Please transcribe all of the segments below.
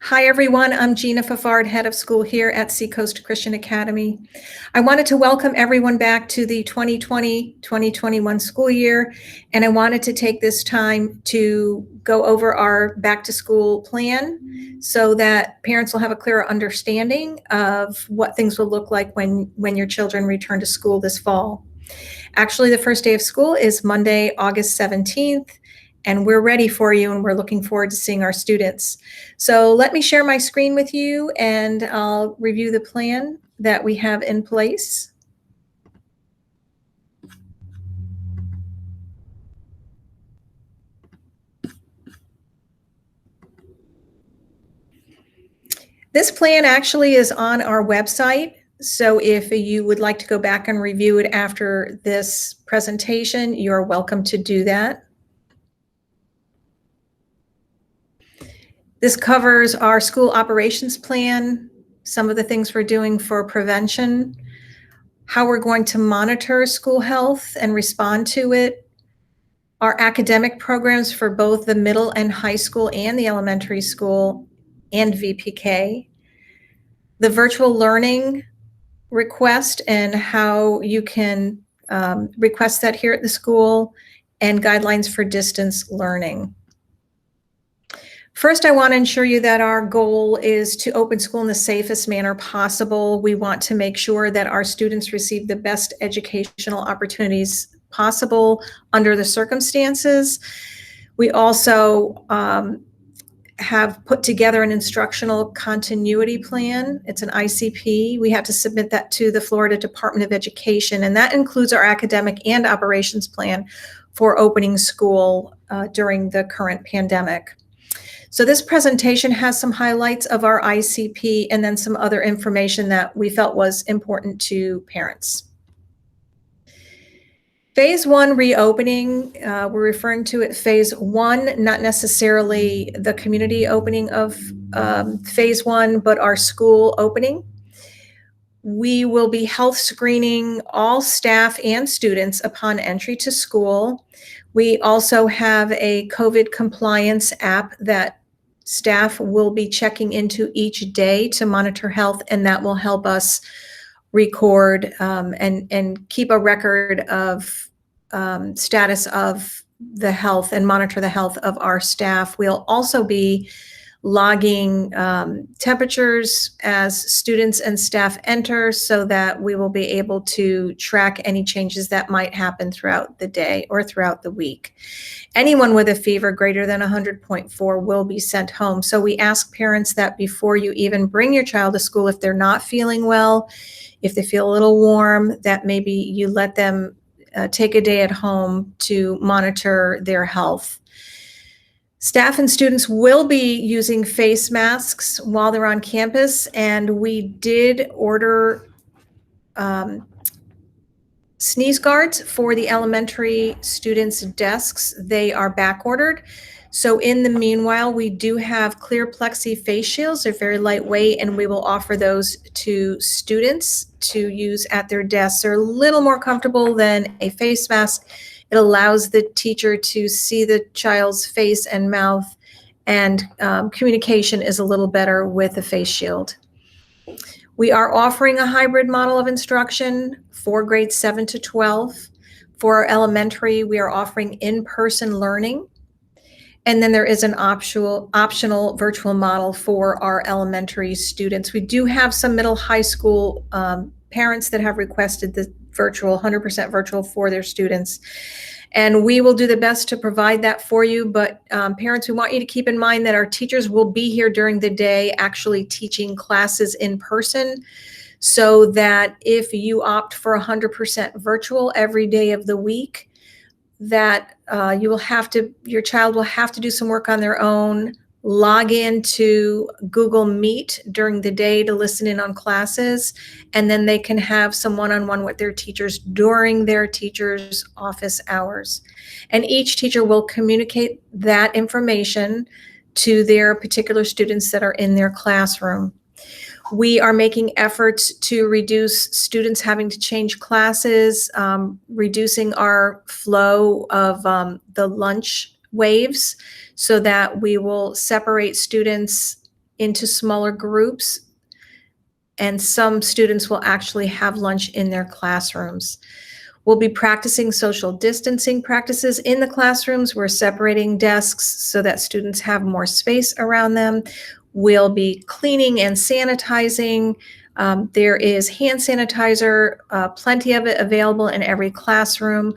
Hi, everyone. I'm Gina Fafard, head of school here at Seacoast Christian Academy. I wanted to welcome everyone back to the 2020-2021 school year, and I wanted to take this time to go over our back to school plan so that parents will have a clearer understanding of what things will look like when your children return to school this fall. Actually, the first day of school is Monday, August 17th. And we're ready for you, and we're looking forward to seeing our students. So let me share my screen with you, and I'll review the plan that we have in place. This plan actually is on our website. So if you would like to go back and review it after this presentation, you're welcome to do that. This covers our school operations plan, some of the things we're doing for prevention, how we're going to monitor school health and respond to it, our academic programs for both the middle and high school and the elementary school, and VPK, the virtual learning request and how you can request that here at the school, and guidelines for distance learning. First, I want to ensure you that our goal is to open school in the safest manner possible. We want to make sure that our students receive the best educational opportunities possible under the circumstances. We also have put together an instructional continuity plan. It's an ICP. We have to submit that to the Florida Department of Education, and that includes our academic and operations plan for opening school during the current pandemic. So this presentation has some highlights of our ICP and then some other information that we felt was important to parents. Phase 1 reopening, we're referring to it Phase 1, not necessarily the community opening of Phase 1, but our school opening. We will be health screening all staff and students upon entry to school. We also have a COVID compliance app that staff will be checking into each day to monitor health, and that will help us record and keep a record of status of the health and monitor the health of our staff. We'll also be logging temperatures as students and staff enter so that we will be able to track any changes that might happen throughout the day or throughout the week. Anyone with a fever greater than 100.4 will be sent home. So we ask parents that before you even bring your child to school, if they're not feeling well, if they feel a little warm, that maybe you let them take a day at home to monitor their health. Staff and students will be using face masks while they're on campus, and we did order sneeze guards for the elementary students' desks. They are back ordered. So in the meanwhile, we do have clear plexi face shields. They're very lightweight, and we will offer those to students to use at their desks. They're a little more comfortable than a face mask. It allows the teacher to see the child's face and mouth, and communication is a little better with a face shield. We are offering a hybrid model of instruction for grades 7 to 12. For our elementary, we are offering in-person learning. And then there is an optional virtual model for our elementary students. We do have some middle high school parents that have requested the virtual, 100% virtual for their students. And we will do the best to provide that for you. But parents, we want you to keep in mind that our teachers will be here during the day actually teaching classes in person, so that if you opt for 100% virtual every day of the week, that your child will have to do some work on their own, log into Google Meet during the day to listen in on classes, and then they can have some one-on-one with their teachers during their teachers' office hours. And each teacher will communicate that information to their particular students that are in their classroom. We are making efforts to reduce students having to change classes, reducing our flow of the lunch waves. so that we will separate students into smaller groups, and some students will actually have lunch in their classrooms. We'll be practicing social distancing practices in the classrooms. We're separating desks so that students have more space around them. We'll be cleaning and sanitizing. There is hand sanitizer, plenty of it available in every classroom.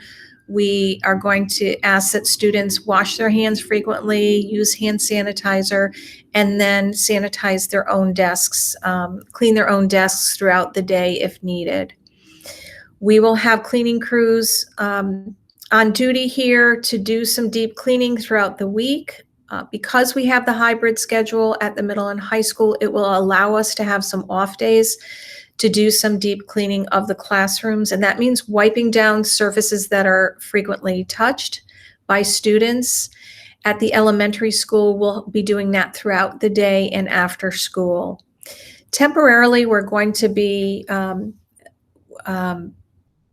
We are going to ask that students wash their hands frequently, use hand sanitizer, and then sanitize their own desks, clean their own desks throughout the day if needed. We will have cleaning crews on duty here to do some deep cleaning throughout the week. Because we have the hybrid schedule at the middle and high school, it will allow us to have some off days to do some deep cleaning of the classrooms. And that means wiping down surfaces that are frequently touched by students. At the elementary school, we'll be doing that throughout the day and after school. Temporarily, we're going to be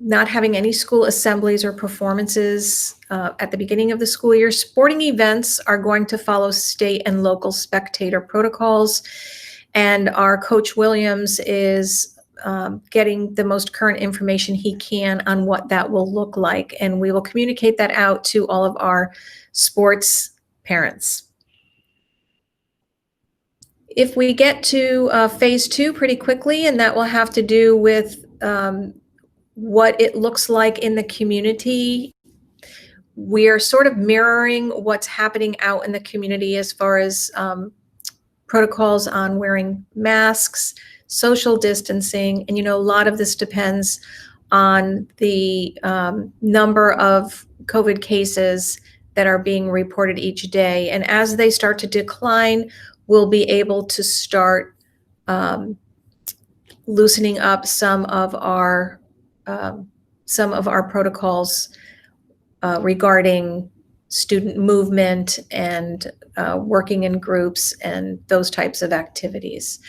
not having any school assemblies or performances at the beginning of the school year. Sporting events are going to follow state and local spectator protocols, and our Coach Williams is getting the most current information he can on what that will look like, and we will communicate that out to all of our sports parents. If we get to phase 2 pretty quickly, and that will have to do with what it looks like in the community. We're sort of mirroring what's happening out in the community as far as protocols on wearing masks, social distancing, and a lot of this depends on the number of COVID cases that are being reported each day. And as they start to decline, we'll be able to start loosening up some of our protocols regarding student movement and working in groups and those types of activities.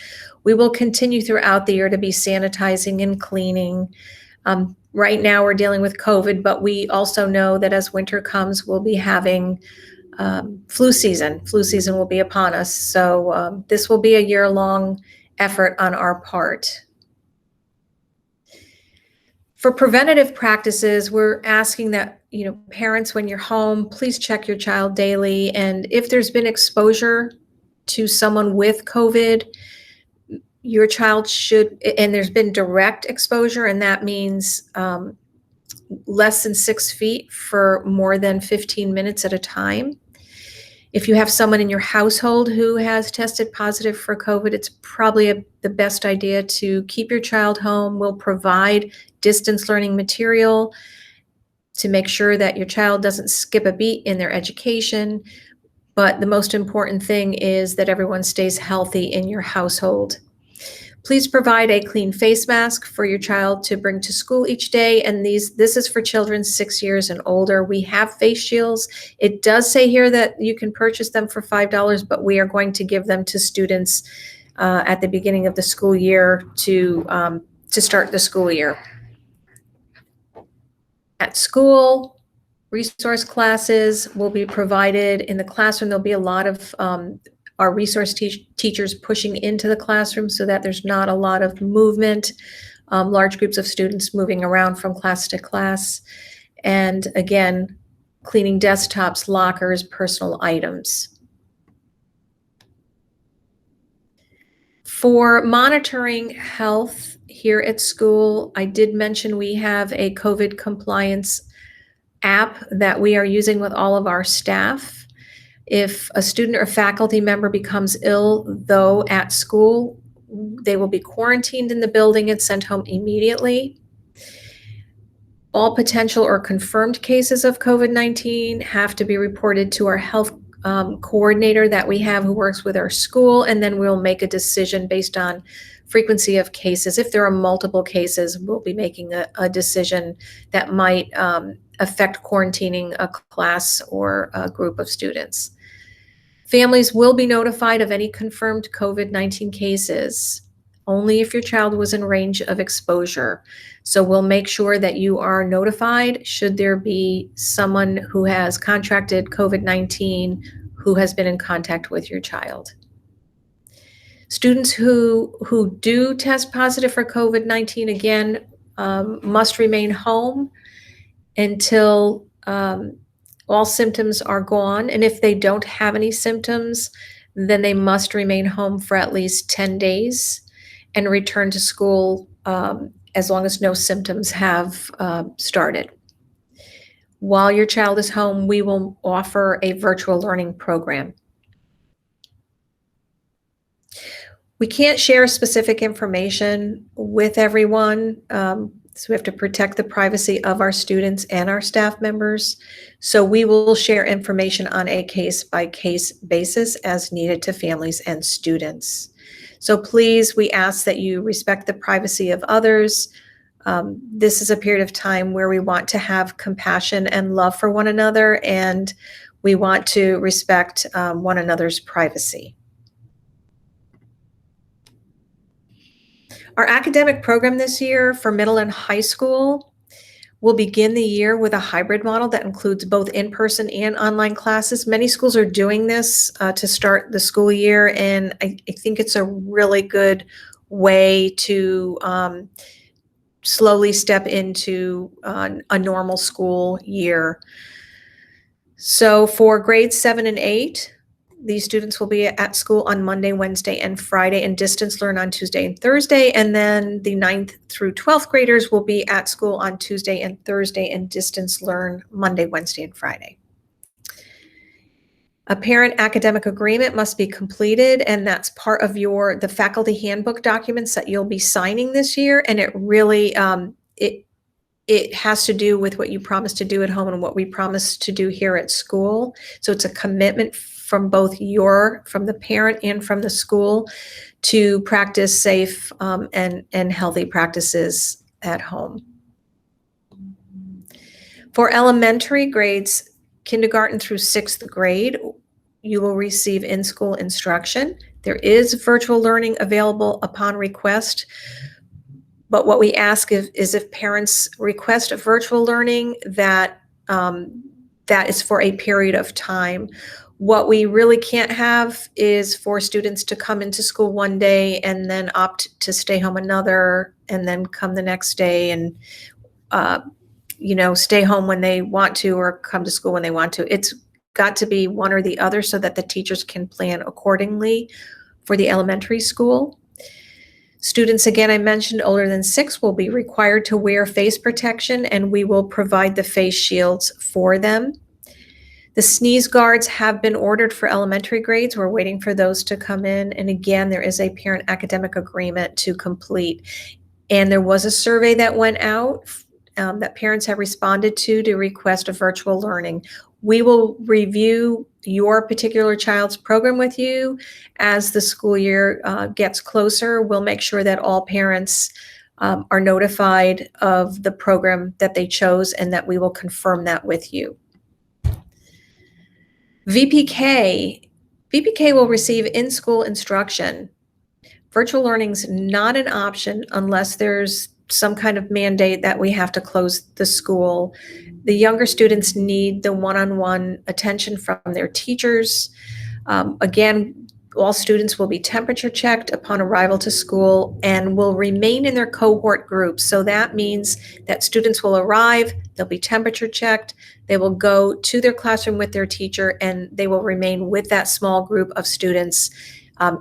We will continue throughout the year to be sanitizing and cleaning. Right now we're dealing with COVID, but we also know that as winter comes, we'll be having flu season. Flu season will be upon us. So this will be a year-long effort on our part. For preventative practices, we're asking that, parents, when you're home, please check your child daily. And if there's been exposure to someone with COVID, your child should, and there's been direct exposure, and that means less than 6 feet for more than 15 minutes at a time. If you have someone in your household who has tested positive for COVID, it's probably the best idea to keep your child home. We'll provide distance learning material to make sure that your child doesn't skip a beat in their education. But the most important thing is that everyone stays healthy in your household. Please provide a clean face mask for your child to bring to school each day. And this is for children 6 years and older. We have face shields. It does say here that you can purchase them for $5, but we are going to give them to students at the beginning of the school year to start the school year. At school, resource classes will be provided in the classroom. There'll be a lot of our resource teachers pushing into the classroom so that there's not a lot of movement, large groups of students moving around from class to class. And again, cleaning desktops, lockers, personal items. For monitoring health here at school, I did mention we have a COVID compliance app that we are using with all of our staff. If a student or faculty member becomes ill, though, at school, they will be quarantined in the building and sent home immediately. All potential or confirmed cases of COVID-19 have to be reported to our health coordinator that we have who works with our school, and then we'll make a decision based on frequency of cases. If there are multiple cases, we'll be making a decision that might affect quarantining a class or a group of students. Families will be notified of any confirmed COVID-19 cases only if your child was in range of exposure. So we'll make sure that you are notified should there be someone who has contracted COVID-19 who has been in contact with your child. Students who do test positive for COVID-19, again, must remain home until all symptoms are gone. And if they don't have any symptoms, then they must remain home for at least 10 days and return to school as long as no symptoms have started. While your child is home, we will offer a virtual learning program. We can't share specific information with everyone, so we have to protect the privacy of our students and our staff members. So we will share information on a case-by-case basis as needed to families and students. So please, we ask that you respect the privacy of others. This is a period of time where we want to have compassion and love for one another, and we want to respect one another's privacy. Our academic program this year for middle and high school will begin the year with a hybrid model that includes both in-person and online classes. Many schools are doing this to start the school year, and I think it's a really good way to slowly step into a normal school year. So for grades 7 and 8, these students will be at school on Monday, Wednesday, and Friday, and distance learn on Tuesday and Thursday. And then the 9th through 12th graders will be at school on Tuesday and Thursday and distance learn Monday, Wednesday, and Friday. A parent academic agreement must be completed, and that's part of the faculty handbook documents that you'll be signing this year. And it really, it has to do with what you promised to do at home and what we promised to do here at school. So it's a commitment from both from the parent and from the school to practice safe and healthy practices at home. For elementary grades, kindergarten through 6th grade, you will receive in-school instruction. There is virtual learning available upon request, but what we ask is if parents request virtual learning, that is for a period of time. What we really can't have is for students to come into school one day and then opt to stay home another, and then come the next day and stay home when they want to or come to school when they want to. It's got to be one or the other so that the teachers can plan accordingly for the elementary school. Students, again, I mentioned older than 6 will be required to wear face protection, and we will provide the face shields for them. The sneeze guards have been ordered for elementary grades. We're waiting for those to come in. And again, there is a parent academic agreement to complete. And there was a survey that went out that parents have responded to request a virtual learning. We will review your particular child's program with you as the school year gets closer. We'll make sure that all parents are notified of the program that they chose, and that we will confirm that with you. VPK will receive in-school instruction. Virtual learning is not an option unless there's some kind of mandate that we have to close the school. The younger students need the one-on-one attention from their teachers. Again, all students will be temperature checked upon arrival to school and will remain in their cohort groups. So that means that students will arrive, they'll be temperature checked, they will go to their classroom with their teacher, and they will remain with that small group of students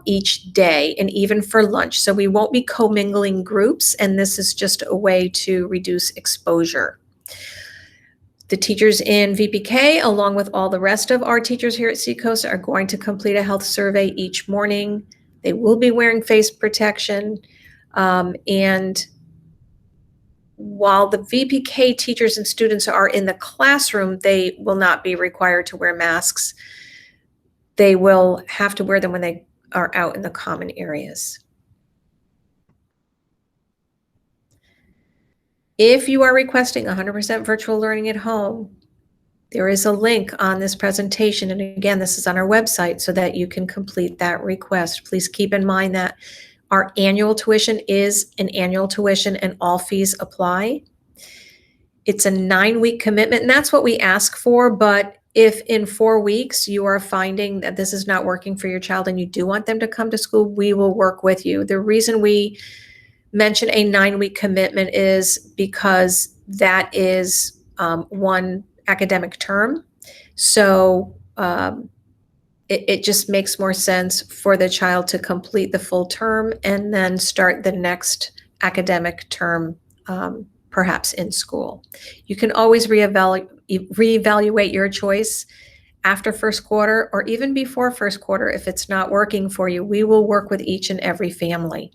each day, and even for lunch. So we won't be commingling groups, and this is just a way to reduce exposure. The teachers in VPK, along with all the rest of our teachers here at Seacoast, are going to complete a health survey each morning. They will be wearing face protection. And while the VPK teachers and students are in the classroom, they will not be required to wear masks. They will have to wear them when they are out in the common areas. If you are requesting 100% virtual learning at home, there is a link on this presentation. And again, this is on our website so that you can complete that request. Please keep in mind that our annual tuition is an annual tuition and all fees apply. It's a 9-week commitment, and that's what we ask for, but If in 4 weeks you are finding that this is not working for your child and you do want them to come to school, we will work with you. The reason we mention a 9-week commitment is because that is one academic term. So it just makes more sense for the child to complete the full term and then start the next academic term, perhaps in school. You can always reevaluate your choice after first quarter or even before first quarter if it's not working for you. We will work with each and every family.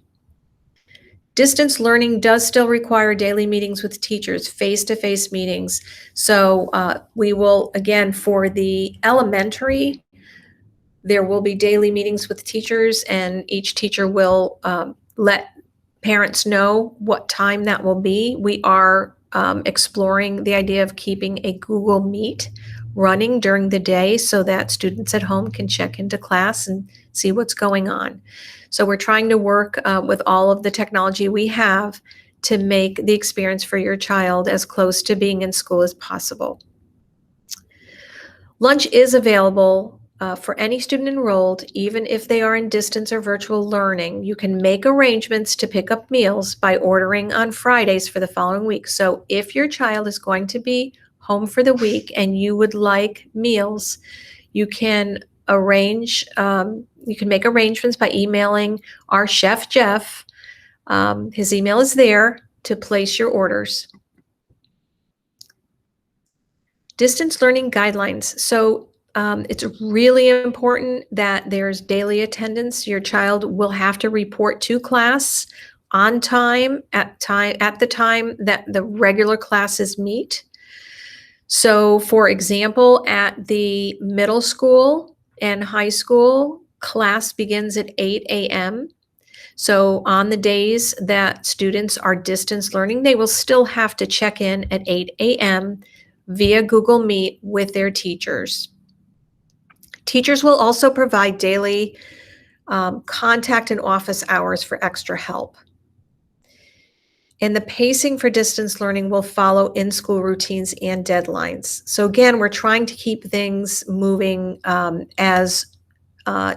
Distance learning does still require daily meetings with teachers, face-to-face meetings. So we will, again, for the elementary, there will be daily meetings with teachers, and each teacher will let parents know what time that will be. We are exploring the idea of keeping a Google Meet running during the day so that students at home can check into class and see what's going on. So we're trying to work with all of the technology we have to make the experience for your child as close to being in school as possible. Lunch is available for any student enrolled, even if they are in distance or virtual learning. You can make arrangements to pick up meals by ordering on Fridays for the following week. So if your child is going to be home for the week and you would like meals, you can make arrangements by emailing our chef, Jeff. His email is there to place your orders. Distance learning guidelines. So it's really important that there's daily attendance. Your child will have to report to class on time at the time that the regular classes meet. So for example, at the middle school and high school, class begins at 8 a.m. So on the days that students are distance learning, they will still have to check in at 8 a.m. via Google Meet with their teachers. Teachers will also provide daily contact and office hours for extra help. And the pacing for distance learning will follow in-school routines and deadlines. So again, we're trying to keep things moving as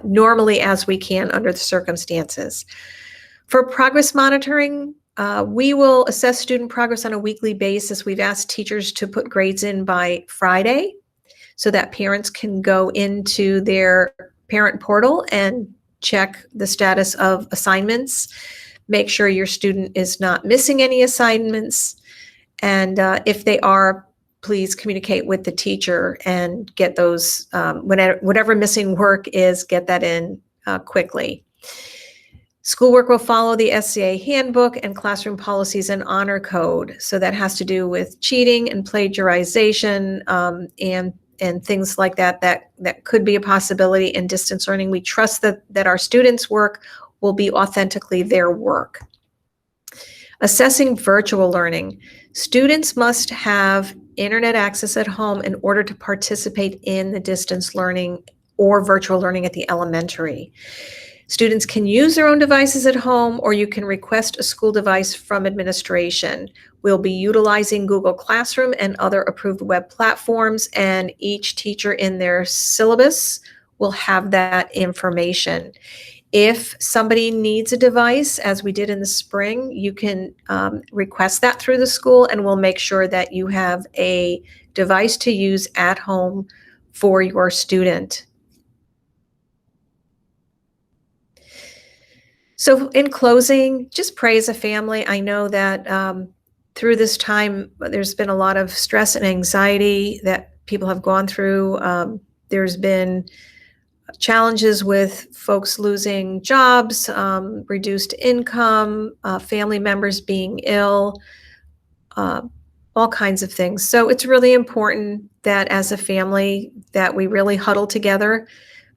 normally as we can under the circumstances. For progress monitoring, we will assess student progress on a weekly basis. We've asked teachers to put grades in by Friday so that parents can go into their parent portal and check the status of assignments, make sure your student is not missing any assignments, and if they are, please communicate with the teacher and get those, whatever missing work is, get that in quickly. Schoolwork will follow the SCA handbook and classroom policies and honor code. So that has to do with cheating and plagiarization and things like that could be a possibility in distance learning. We trust that our students' work will be authentically their work. Assessing virtual learning. Students must have internet access at home in order to participate in the distance learning or virtual learning at the elementary. Students can use their own devices at home, or you can request a school device from administration. We'll be utilizing Google Classroom and other approved web platforms, and each teacher in their syllabus will have that information. If somebody needs a device, as we did in the spring, you can request that through the school, and we'll make sure that you have a device to use at home for your student. So in closing, just pray as a family. I know that through this time, there's been a lot of stress and anxiety that people have gone through. There's been challenges with folks losing jobs, reduced income, family members being ill, all kinds of things. So it's really important that as a family that we really huddle together,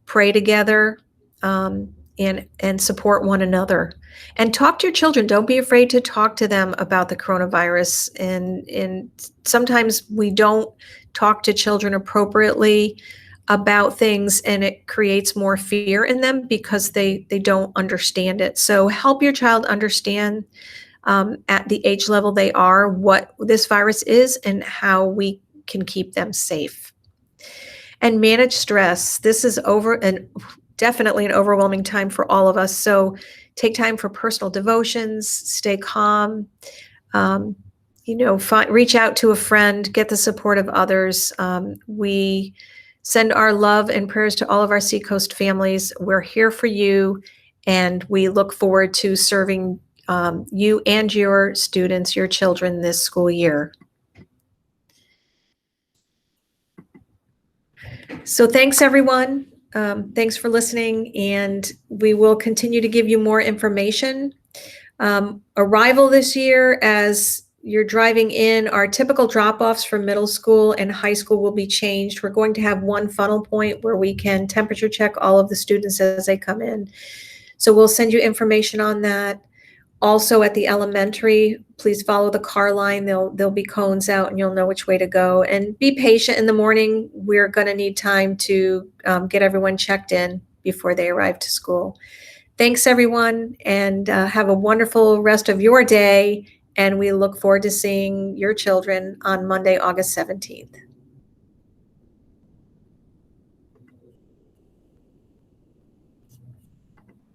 pray together, and support one another. And talk to your children. Don't be afraid to talk to them about the coronavirus. And sometimes we don't talk to children appropriately about things, and it creates more fear in them because they don't understand it. So help your child understand at the age level they are what this virus is and how we can keep them safe. And manage stress. This is definitely an overwhelming time for all of us. So take time for personal devotions, stay calm, um, reach out to a friend, get the support of others. We send our love and prayers to all of our Seacoast families. We're here for you, and we look forward to serving you and your students, your children this school year. So thanks, everyone. Thanks for listening, and we will continue to give you more information. Arrival this year, as you're driving in, our typical drop-offs for middle school and high school will be changed. We're going to have one funnel point where we can temperature check all of the students as they come in. So we'll send you information on that. Also at the elementary, please follow the car line. There'll be cones out and you'll know which way to go. And be patient in the morning. We're going to need time to get everyone checked in before they arrive to school. Thanks, everyone, and have a wonderful rest of your day. And we look forward to seeing your children on Monday, August 17th.